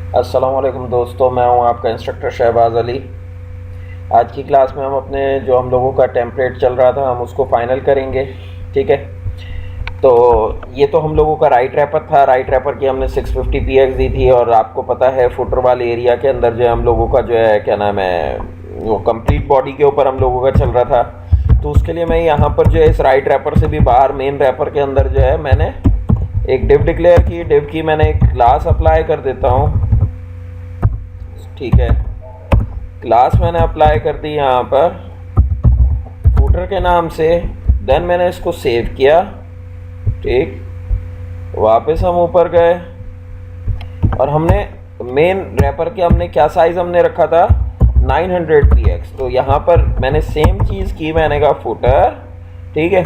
अस्सलामुअलैकुम दोस्तों, मैं हूं आपका इंस्ट्रक्टर शहबाज अली। आज की क्लास में हम लोगों का टेम्पलेट चल रहा था, हम उसको फाइनल करेंगे। ठीक है। तो ये तो हम लोगों का राइट रैपर था। राइट रैपर की हमने 650 पीएक्स दी थी, और आपको पता है फुटर वाले एरिया के अंदर जो है हम लोगों का जो है क्या नाम है, वो कंप्लीट बॉडी के ऊपर हम लोगों का चल रहा था। तो उसके लिए मैं यहाँ पर जो है इस राइट रैपर से भी बाहर मेन रैपर के अंदर जो है मैंने एक डिव डिक्लेयर की। डिव की मैंने एक क्लास अप्लाई कर देता हूँ। ठीक है, क्लास मैंने अप्लाई कर दी यहाँ पर फूटर के नाम से। देन मैंने इसको सेव किया। ठीक, वापस हम ऊपर गए और हमने मेन रैपर के हमने क्या साइज़ हमने रखा था, 900 px। तो यहाँ पर मैंने सेम चीज़ की, मैंने कहा फुटर। ठीक है,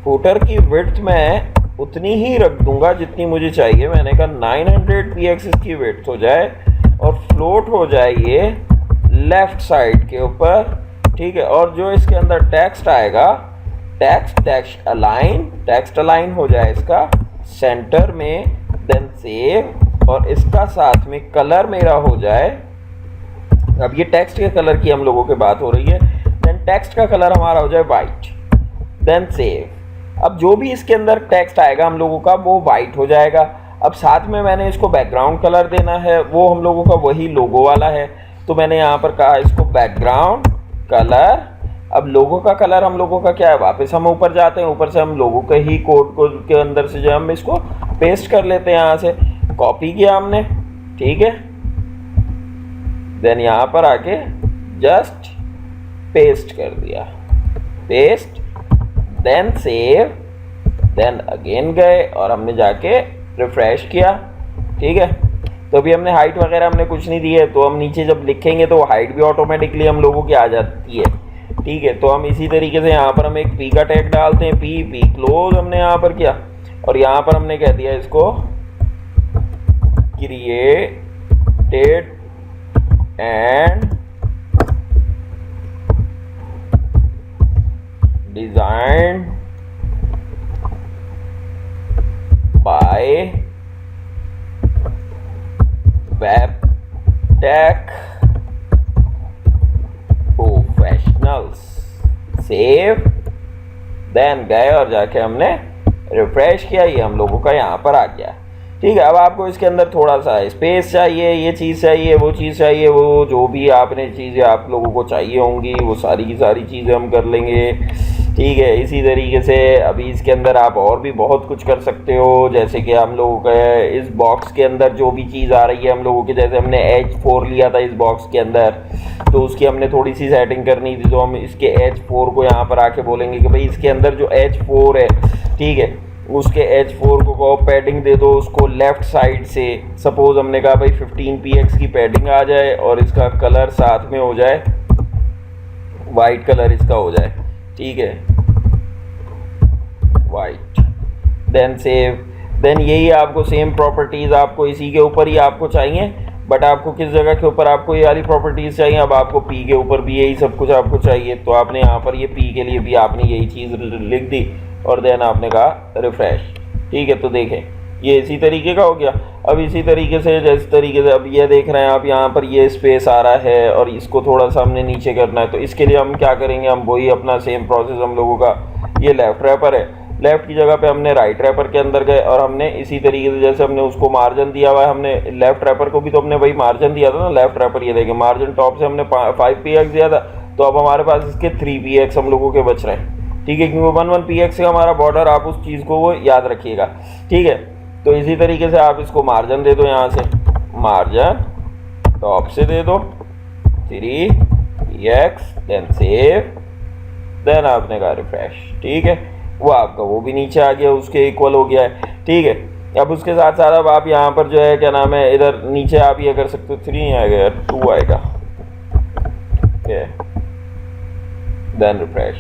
फुटर की विड्थ मैं उतनी ही रख दूंगा जितनी मुझे चाहिए। मैंने कहा 900 px इसकी विड्थ हो जाए और फ्लोट हो जाए ये लेफ्ट साइड के ऊपर। ठीक है, और जो इसके अंदर टेक्स्ट आएगा, टेक्स्ट अलाइन हो जाए इसका सेंटर में। देन सेव, और इसका साथ में कलर मेरा हो जाए। अब ये टेक्स्ट के कलर की हम लोगों की बात हो रही है। देन टेक्स्ट का कलर हमारा हो जाए वाइट। Then save. अब जो भी इसके अंदर टेक्स्ट आएगा हम लोगों का वो वाइट हो जाएगा। अब साथ में मैंने इसको बैकग्राउंड कलर देना है, वो हम लोगों का वही लोगो वाला है। तो मैंने यहाँ पर कहा इसको बैकग्राउंड कलर। अब लोगो का कलर हम लोगों का क्या है, वापस हम ऊपर जाते हैं, ऊपर से हम लोगों के ही कोड को के अंदर से जो हम इसको पेस्ट कर लेते हैं। यहाँ से कॉपी किया हमने। ठीक है, देन यहाँ पर आके जस्ट पेस्ट कर दिया, paste. Then save, then again गए और हमने जाके रिफ्रेश किया। ठीक है, तो अभी हमने हाइट वगैरह हमने कुछ नहीं दी है, तो हम नीचे जब लिखेंगे तो हाइट भी ऑटोमेटिकली हम लोगों की आ जाती है। ठीक है, तो हम इसी तरीके से यहाँ पर हम एक पी का टैग डालते हैं, पी क्लोज हमने यहाँ पर किया, और यहाँ पर हमने कह दिया इसको क्रिएटेड एंड डिजाइन्ड बाय वेबटेक प्रोफेशनल्स। सेव, देन गए और जाके हमने रिफ्रेश किया, ये हम लोगों का यहाँ पर आ गया। ठीक है, अब आपको इसके अंदर थोड़ा सा स्पेस चाहिए, ये चीज़ चाहिए, वो चीज़ चाहिए, वो जो भी आपने चीज़ें आप लोगों को चाहिए होंगी वो सारी की सारी चीज़ें हम कर लेंगे। ठीक है, इसी तरीके से अभी इसके अंदर आप और भी बहुत कुछ कर सकते हो। जैसे कि हम लोगों के इस बॉक्स के अंदर जो भी चीज़ आ रही है हम लोगों के, जैसे हमने H4 लिया था इस बॉक्स के अंदर, तो उसकी हमने थोड़ी सी सेटिंग करनी थी। तो हम इसके H4 को यहाँ पर आके बोलेंगे कि भाई इसके अंदर जो H4 है, ठीक है, उसके H4 को पैडिंग दे दो उसको लेफ्ट साइड से। सपोज हमने कहा भाई 15 px की पैडिंग आ जाए और इसका कलर साथ में हो जाए वाइट कलर इसका हो जाए। ठीक है, वाइट। Then save. देन यही आपको सेम प्रॉपर्टीज़ आपको इसी के ऊपर ही आपको चाहिए, बट आपको किस जगह के ऊपर आपको ये वाली प्रॉपर्टीज़ चाहिए। अब आपको पी के ऊपर भी यही सब कुछ आपको चाहिए, तो आपने यहाँ पर ये पी के लिए भी आपने यही चीज़ लिख दी और देन आपने कहा रिफ्रेश। ठीक है, तो देखें ये इसी तरीके का हो गया। अब इसी तरीके से जिस तरीके से अब ये देख रहे हैं आप, यहाँ पर ये स्पेस आ रहा है और इसको थोड़ा सा हमने नीचे करना है। तो इसके लिए हम क्या करेंगे, हम वही अपना सेम प्रोसेस हम लोगों का, ये लेफ्ट रैपर है, लेफ्ट की जगह पे हमने राइट रैपर के अंदर गए और हमने इसी तरीके से जैसे हमने उसको मार्जिन दिया हुआ है, हमने लेफ्ट रैपर को भी तो हमने वही मार्जिन दिया था ना। लेफ्ट रैपर ये देखें, मार्जिन टॉप से हमने 5 px दिया था, तो अब हमारे पास इसके 3 px हम लोगों के बच रहे हैं। ठीक है, क्योंकि 1 px से हमारा बॉर्डर, आप उस चीज़ को वो याद रखिएगा। ठीक है, तो इसी तरीके से आप इसको मार्जिन दे दो, यहाँ से मार्जिन टॉप से दे दो 3 px, देन सेव, देन आपने कहा रिफ्रेश। ठीक है, वो आपका वो भी नीचे आ गया, उसके इक्वल हो गया है। ठीक है, अब उसके साथ साथ अब आप यहाँ पर जो है क्या नाम है, इधर नीचे आप ये कर सकते हो, 3 आएगा, 2 आएगा, देन रिफ्रेश।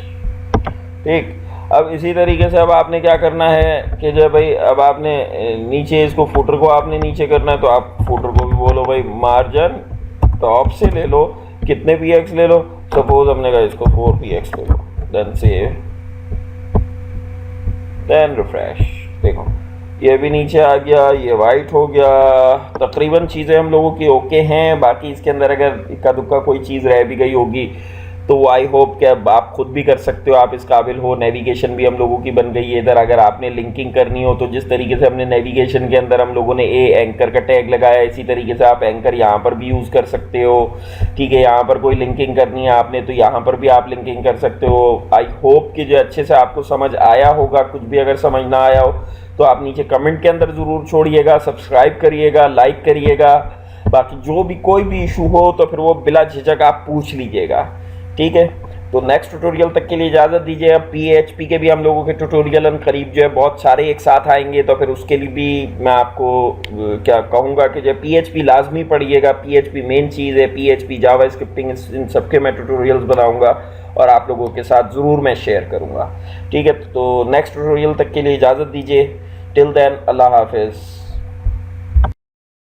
ठीक, अब इसी तरीके से अब आपने क्या करना है कि जब भाई अब आपने नीचे इसको फुटर को आपने नीचे करना है, तो आप फुटर को भी बोलो भाई मार्जिन टॉप से ले लो, कितने px ले लो, सपोज हमने कहा इसको 4 px ले लो, देन सेव, देन रिफ्रेश। देखो ये भी नीचे आ गया, ये वाइट हो गया। तकरीबन चीज़ें हम लोगों की ओके हैं। बाकी इसके अंदर अगर इक्का दुक्का कोई चीज़ रह भी गई होगी तो आई होप कि अब आप खुद भी कर सकते हो, आप इस काबिल हो। नेविगेशन भी हम लोगों की बन गई है इधर। अगर आपने लिंकिंग करनी हो तो जिस तरीके से हमने नेविगेशन के अंदर हम लोगों ने एंकर का टैग लगाया, इसी तरीके से आप एंकर यहाँ पर भी यूज़ कर सकते हो। ठीक है, यहाँ पर कोई लिंकिंग करनी है आपने तो यहाँ पर भी आप लिंकिंग कर सकते हो। आई होप कि जो अच्छे से आपको समझ आया होगा। कुछ भी अगर समझ ना आया हो तो आप नीचे कमेंट के अंदर ज़रूर छोड़िएगा, सब्सक्राइब करिएगा, लाइक करिएगा। बाकी जो भी कोई भी इशू हो तो फिर वो बिला झिझक आप पूछ लीजिएगा। ठीक है, तो नेक्स्ट ट्यूटोरियल तक के लिए इजाज़त दीजिए। अब PHP के भी हम लोगों के ट्यूटोरियल करीब जो है बहुत सारे एक साथ आएंगे, तो फिर उसके लिए भी मैं आपको क्या कहूँगा कि जो PHP लाजमी पढ़िएगा। PHP मेन चीज़ है। PHP जावा स्क्रिप्टिंग इन सब के मैं ट्यूटोरियल्स बनाऊँगा और आप लोगों के साथ ज़रूर मैं शेयर करूँगा। ठीक है, तो नेक्स्ट ट्यूटोरियल तक के लिए इजाज़त दीजिए। टिल देन, अल्लाह हाफिज़।